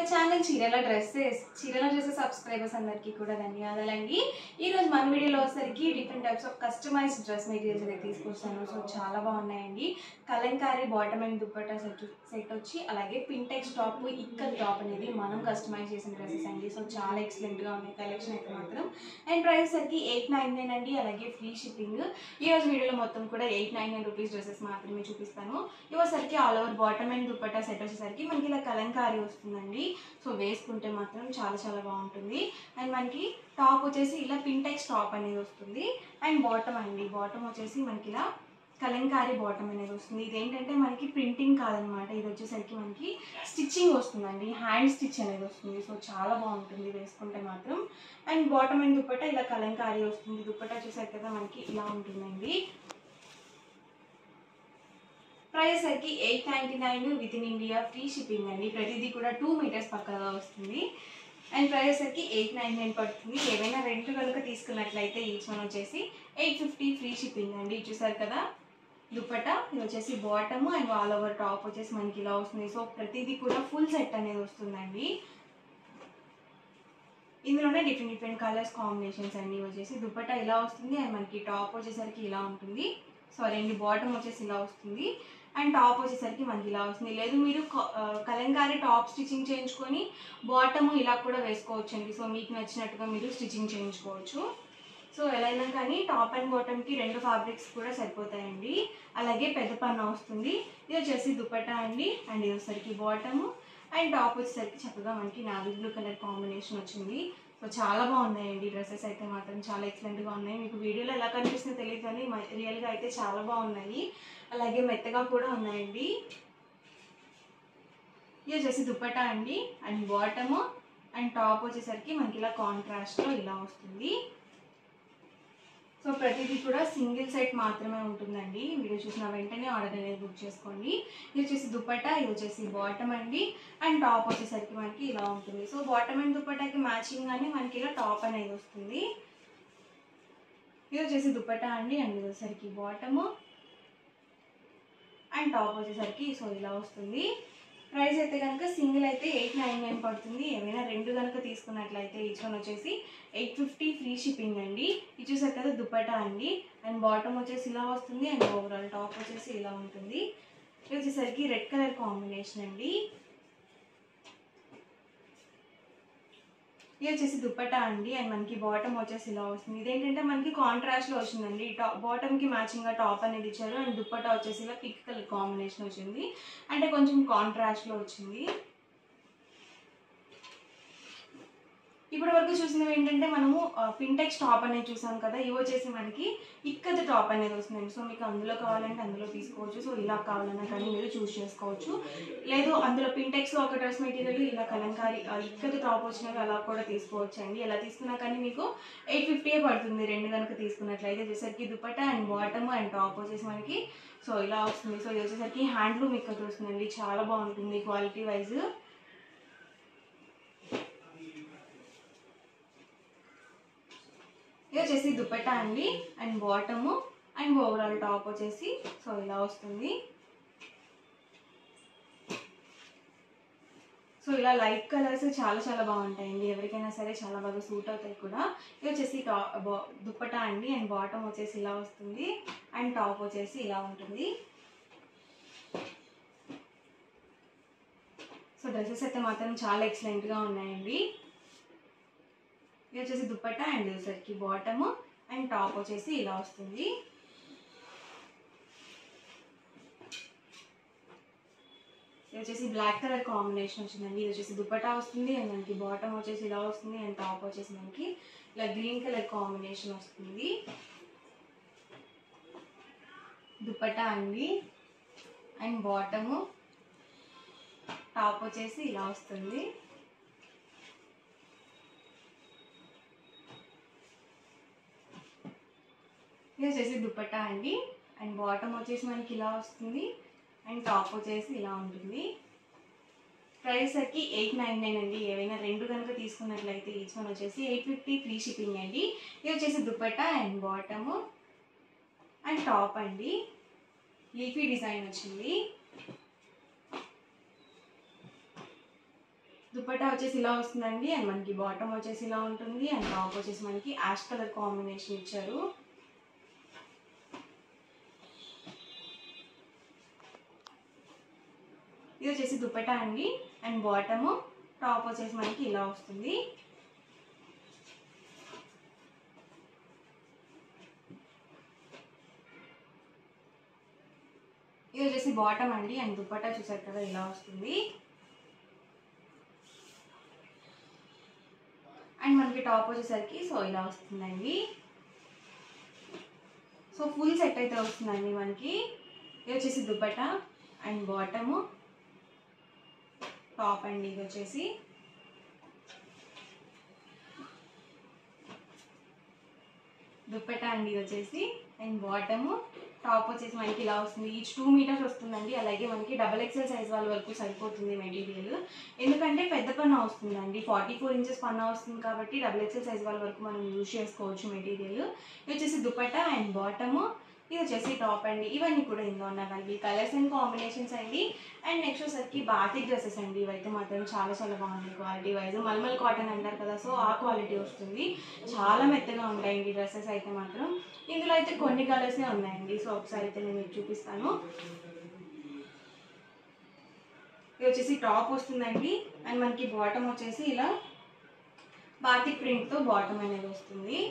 Channel చీరల dresses subscribers అందరికీ కూడా ధన్యవాదాలండి. ఈరోజు మన వీడియోలో వచ్చేసరికి different types of customised dress materials అయితే తీసుకొస్తాను. సో చాలా బాగున్నాయండి. Kalamkari bottom and dupatta set వచ్చి అలాగే పింటెక్స్ టాప్ ఇక్కత్ టాప్ అనేది మనం కస్టమైజ్ చేసిన డ్రెస్సెస్ అండి. సో చాలా ఎక్సలెంట్గా ఉన్నాయి కలెక్షన్ అయితే మాత్రం. అండ్ ప్రైస్ సరికి 899 అండి, అలాగే ఫ్రీ షిప్పింగ్. ఈరోజు వీడియోలో మొత్తం కూడా 899 రూపీస్ డ్రెస్సెస్ మాత్రమే చూపిస్తాను. ఇవసరికి all over bottom and dupatta set వచ్చేసరికి మనకి ఇలా కలంకారీ వస్తుందండి. సో వేసుకుంటే మాత్రం చాలా చాలా బాగుంటుంది. అండ్ మనకి టాప్ వచ్చేసి ఇలా పింటెక్స్ టాప్ అనేది వస్తుంది. అండ్ బాటమ్ అండి, బాటమ్ వచ్చేసి మనకి ఇలా కలంకారీ బాటమ్ అనేది వస్తుంది. ఇదేంటంటే మనకి ప్రింటింగ్ కాదనమాట, ఇది వచ్చేసరికి మనకి స్టిచ్చింగ్ వస్తుందండి, హ్యాండ్ స్టిచ్ అనేది వస్తుంది. సో చాలా బాగుంటుంది వేసుకుంటే మాత్రం. అండ్ బాటమ్ అండ్ దుపట్టా ఇలా కలంకారీ వస్తుంది. దుపట్టా చూసారు కదా మనకి ఇలా ఉంటుందండి. ప్రైస్ సరికి 899 with in India, free shipping అండి. ప్రతిదీ కూడా 2 మీటర్స్ పక్కగా వస్తుంది. అండ్ ప్రైస్ సరికి 899 పడుతుంది. ఏవైనా రెండు కనుక తీసుకున్నట్లయితే ఈచ్ వన్ వచ్చేసి 850 ఫ్రీ షిప్పింగ్ అండి. చూసారు కదా దుపట్టా, ఇది వచ్చేసి bottom and all over top వచ్చేసి మనకి ఇలా వస్తుంది. సో ప్రతిదీ కూడా ఫుల్ సెట్ అనేది వస్తుందండి. ఇందులోనే డిఫరెంట్ కలర్స్ కాంబినేషన్స్ అండి. వచ్చేసి దుపట్టా ఇలా వస్తుంది అండ్ మనకి టాప్ వచ్చేసరికి ఇలా ఉంటుంది. సారీ అండి, బాటమ్ వచ్చేసి ఇలా వస్తుంది అండ్ టాప్ వచ్చేసరికి మనకి ఇలా వస్తుంది. లేదు మీరు కలంకారీ టాప్ స్టిచ్చింగ్ చేయించుకొని బాటమ్ ఇలా కూడా వేసుకోవచ్చు అండి. సో మీకు నచ్చినట్టుగా మీరు స్టిచ్చింగ్ చేయించుకోవచ్చు. సో ఎలా అయినా కానీ టాప్ అండ్ బాటమ్కి రెండు ఫ్యాబ్రిక్స్ కూడా సరిపోతాయండి. అలాగే పెద్ద పన్నా వస్తుంది. ఇది వచ్చేసి దుపట్టా అండి. అండ్ ఇది వచ్చేసరికి బాటమ్ అండ్ టాప్ వచ్చేసరికి చక్కగా మనకి నావీ బ్లూ కలర్ కాంబినేషన్ వచ్చింది. సో చాలా బాగున్నాయండి డ్రెస్సెస్ అయితే మాత్రం, చాలా ఎక్సలెంట్గా ఉన్నాయి. మీకు వీడియోలో ఎలా కనిపిస్తుందో తెలియదు కానీ రియల్గా అయితే చాలా బాగున్నాయి. అలాగే మెత్తగా కూడా ఉన్నాయండి. ఇది వచ్చేసి దుపట్టా అండి. అండ్ బాటమ్ అండ్ టాప్ వచ్చేసరికి మనకి ఇలా కాంట్రాస్ట్లో ఇలా వస్తుంది. సో ప్రతిదీ కూడా సింగిల్ సెట్ మాత్రమే ఉంటుందండి. వీడియో చూసిన వెంటనే ఆర్డర్ అనేది బుక్ చేసుకోండి. ఇది వచ్చేసి దుపట్టా, ఇది వచ్చేసి బాటమ్ అండి. అండ్ టాప్ వచ్చేసరికి మనకి ఇలా ఉంటుంది. సో బాటమ్ అండ్ దుపట్టాకి మ్యాచింగ్ గానే మనకి ఇలా టాప్ అనేది వస్తుంది. ఇది వచ్చేసి దుపట్టా అండి. అండ్ ఇది వచ్చేసరికి బాటమ్ అండ్ టాప్ వచ్చేసరికి సో ఇలా వస్తుంది. ప్రైస్ అయితే కనుక సింగిల్ అయితే 899 పడుతుంది. ఏమైనా రెండు కనుక తీసుకున్నట్లయితే ఈచ్ వన్ వచ్చేసి 850 ఫ్రీ షిప్పింగ్ అండి. ఇది చూసారు కదా దుపట్టా అండి. అండ్ బాటమ్ వచ్చేసి ఇలా వస్తుంది అండ్ ఓవరాల్ టాప్ వచ్చేసి ఇలా ఉంటుంది. ఇది వచ్చేసరికి రెడ్ కలర్ కాంబినేషన్ అండి. ఇది వచ్చేసి దుపట్టా అండి. అండ్ మనకి బాటమ్ వచ్చేసి ఇలా వస్తుంది. ఇదేంటంటే మనకి కాంట్రాస్ట్లో వచ్చిందండి. బాటమ్కి మ్యాచింగ్గా టాప్ అనేది ఇచ్చారు. అండ్ దుపట్టా వచ్చేసి ఇలా పింక్ కలర్ కాంబినేషన్ వచ్చింది, అంటే కొంచెం కాంట్రాస్ట్లో వచ్చింది. ఇప్పటి వరకు చూసినవి ఏంటంటే మనము పింటెక్స్ టాప్ అనేది చూసాం కదా, ఇవి వచ్చేసి మనకి ఇక్కత్ టాప్ అనేది వస్తుంది. సో మీకు అందులో కావాలంటే అందులో తీసుకోవచ్చు. సో ఇలా కావాలన్నా కానీ మీరు చూస్ చేసుకోవచ్చు. లేదు అందులో పింటెక్స్లో ఒక డ్రెస్ మెటీరియల్ ఇలా కలంకారీ ఇక్కత్ టాప్ వచ్చినవి అలా కూడా తీసుకోవచ్చు అండి. ఎలా తీసుకున్నా కానీ మీకు 850 పడుతుంది రెండు కనుక తీసుకున్నట్లయితే. వచ్చేసరికి dupatta and bottom and top వచ్చేసి మనకి సో ఇలా వస్తుంది. సో ఇది వచ్చేసరికి హ్యాండ్లూమ్ ఇక్కత్ వస్తుందండి. చాలా బాగుంటుంది క్వాలిటీ వైజ్. ఇది వచ్చేసి దుపట్టా అండి. And bottom and overall top వచ్చేసి సో ఇలా వస్తుంది. సో ఇలా లైట్ కలర్స్ చాలా చాలా బాగుంటాయండి. ఎవరికైనా సరే చాలా బాగా సూట్ అవుతాయి కూడా. ఇది వచ్చేసి దుపట్టా అండి. అండ్ బాటమ్ వచ్చేసి ఇలా వస్తుంది అండ్ టాప్ వచ్చేసి ఇలా ఉంటుంది. సో డ్రెస్సెస్ అయితే మాత్రం చాలా ఎక్సలెంట్గా ఉన్నాయండి. ఇది వచ్చేసి దుపట్టా అండ్ వచ్చేసరికి బాటమ్ అండ్ టాప్ వచ్చేసి ఇలా వస్తుంది. ఇది వచ్చేసి బ్లాక్ కలర్ కాంబినేషన్ వచ్చిందండి. ఇది వచ్చేసి దుపట్టా వస్తుంది అండ్ మనకి బాటమ్ వచ్చేసి ఇలా వస్తుంది అండ్ టాప్ వచ్చేసి మనకి ఇలా గ్రీన్ కలర్ కాంబినేషన్ వస్తుంది. దుపట్టా అండి. అండ్ బాటమ్ టాప్ వచ్చేసి ఇలా వస్తుంది. ఇది వచ్చేసి దుపట్టా అండి. అండ్ బాటమ్ వచ్చేసి మనకి ఇలా వస్తుంది అండ్ టాప్ వచ్చేసి ఇలా ఉంటుంది. ప్రైస్ సరికి 899 అండి. ఏవైనా రెండు కనుక తీసుకున్నట్లయితే ఈచ్ వన్ వచ్చేసి 850 ఫ్రీ షిప్పింగ్ అండి. ఇది వచ్చేసి dupatta and bottom and top అండి. లీఫీ డిజైన్ వచ్చింది. దుపట్టా వచ్చేసి ఇలా వస్తుందండి అండ్ మనకి బాటమ్ వచ్చేసి ఇలా ఉంటుంది అండ్ టాప్ వచ్చేసి మనకి యాష్ కలర్ కాంబినేషన్ ఇచ్చారు. ఇది వచ్చేసి దుపట్టా అండి అండ్ బాటమ్, టాప్ వచ్చేసి మనకి ఇలా వస్తుంది. ఇది వచ్చేసి బాటమ్ అండి అండ్ దుపట్టా చూసారు కదా ఇలా వస్తుంది. అండ్ మనకి టాప్ వచ్చేసరికి సో ఇలా వస్తుందండి. సో ఫుల్ సెట్ అయితే వస్తుందండి మనకి. ఇది వచ్చేసి దుపట్టా అండ్ బాటము, టాప్ అండి. ఇది వచ్చేసి దుపట్టా అండి. ఇది వచ్చేసి అండ్ బాటము, టాప్ వచ్చేసి మనకి ఇలా వస్తుంది. ఈచ్ 2 మీటర్స్ వస్తుందండి. అలాగే మనకి XXL సైజ్ వాళ్ళ వరకు సరిపోతుంది మెటీరియల్. ఎందుకంటే పెద్ద పన్నా వస్తుందండి, 44 ఇంచెస్ పన్నా వస్తుంది కాబట్టి XXL సైజ్ వాళ్ళ వరకు మనం యూజ్ చేసుకోవచ్చు మెటీరియల్. ఇది వచ్చేసి దుపట్టా అండ్ బాటము, ఇది వచ్చేసి టాప్ అండి. ఇవన్నీ కూడా ఇందులో ఉన్నవండి కలర్స్ అండ్ కాంబినేషన్స్ అండి. అండ్ నెక్స్ట్ వచ్చేసరికి బాతిక్ డ్రెస్సెస్ అండి. ఇవైతే మాత్రం చాలా చాలా బాగుంది క్వాలిటీ వైజ్. మల్మల్ కాటన్ అంటారు కదా, సో ఆ క్వాలిటీ వస్తుంది. చాలా మెత్తగా ఉంటాయండి డ్రెస్సెస్ అయితే మాత్రం. ఇందులో అయితే కొన్ని కలర్సే ఉన్నాయండి. సో ఒకసారి అయితే నేను మీకు చూపిస్తాను. ఇది వచ్చేసి టాప్ వస్తుందండి అండ్ మనకి బాటమ్ వచ్చేసి ఇలా బాతిక్ ప్రింట్తో బాటమ్ అనేది వస్తుంది.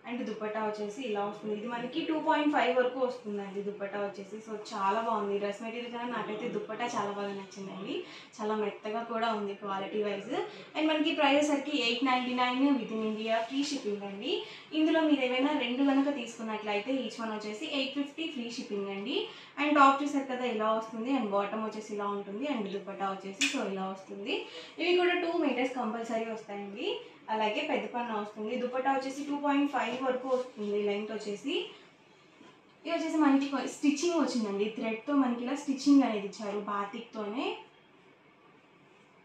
అండ్ దుపట్టా వచ్చేసి ఇలా వస్తుంది. ఇది మనకి 2.5 వరకు వస్తుందండి దుపట్టా వచ్చేసి. సో చాలా బాగుంది డ్రెస్ మెటీరియల్ కన్నా నాకైతే దుపట్టా చాలా బాగా నచ్చిందండి. చాలా మెత్తగా కూడా ఉంది క్వాలిటీ వైజ్. అండ్ మనకి ప్రైస్ సరికి 899 with in India, free shipping అండి. ఇందులో మీరు ఏమైనా 2 కనుక తీసుకున్నట్లయితే ఈచ్ వన్ వచ్చేసి 850 ఫ్రీ షిప్పింగ్ అండి. అండ్ టాప్ చూసారు కదా ఇలా వస్తుంది అండ్ బాటమ్ వచ్చేసి ఇలా ఉంటుంది అండ్ దుపట్టా వచ్చేసి సో ఇలా వస్తుంది. ఇవి కూడా 2 మీటర్స్ కంపల్సరీ వస్తాయండి. అలాగే పెద్ద పన్నా వస్తుంది. దుపట్టా వచ్చేసి 2.5 వరకు వస్తుంది లెంగ్త్ వచ్చేసి. ఇది వచ్చేసి మనకి స్టిచ్చింగ్ వచ్చిందండి, థ్రెడ్తో మనకి ఇలా స్టిచ్చింగ్ అనేది ఇచ్చారు బాతిక్తోనే.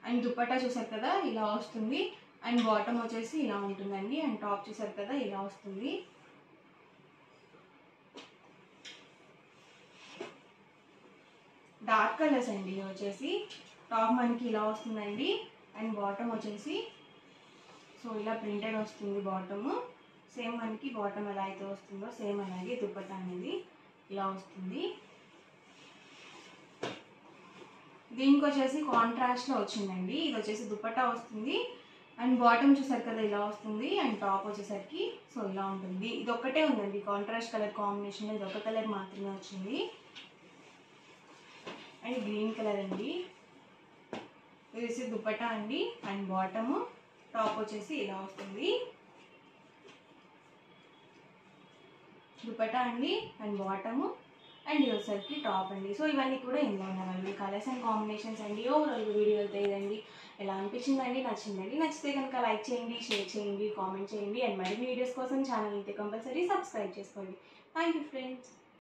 అండ్ దుపట్టా చూసారు కదా ఇలా వస్తుంది అండ్ బాటమ్ వచ్చేసి ఇలా ఉంటుందండి అండ్ టాప్ చూసారు కదా ఇలా వస్తుంది. డార్క్ కలర్స్ అండి. ఇది వచ్చేసి టాప్ మనకి ఇలా వస్తుందండి అండ్ బాటమ్ వచ్చేసి సో ఇలా ప్రింటెడ్ వస్తుంది. బాటము సేమ్ మనకి బాటమ్ ఎలా అయితే వస్తుందో సేమ్ అలాగే దుపట్టా అనేది ఇలా వస్తుంది. దీనికి వచ్చేసి కాంట్రాస్ట్లో వచ్చిందండి. ఇది వచ్చేసి దుపట్టా వస్తుంది అండ్ బాటమ్ చూసారు కదా ఇలా వస్తుంది అండ్ టాప్ వచ్చేసరికి సో ఇలా ఉంటుంది. ఇది ఒక్కటే ఉందండి కాంట్రాస్ట్ కలర్ కాంబినేషన్, ఇది ఒక కలర్ మాత్రమే వచ్చింది. అండ్ గ్రీన్ కలర్ అండి. ఇది వచ్చేసి దుపట్టా అండి అండ్ బాటము, టాప్ వచ్చేసి ఇలా వస్తుంది. దుపట్టా అండి అండ్ బాటము అండ్ ఇది వచ్చేసరికి టాప్ అండి. సో ఇవన్నీ కూడా ఇందులో ఉన్నవండి కలర్స్ అండ్ కాంబినేషన్స్ అండి. ఓవరాల్ వీడియో అయితే ఇదండి. ఎలా అనిపించిందండి? నచ్చిందండి? నచ్చితే కనుక లైక్ చేయండి, షేర్ చేయండి, కామెంట్ చేయండి అండ్ మరిన్ని వీడియోస్ కోసం ఛానల్ అయితే కంపల్సరీ సబ్స్క్రైబ్ చేసుకోండి. Thank you friends.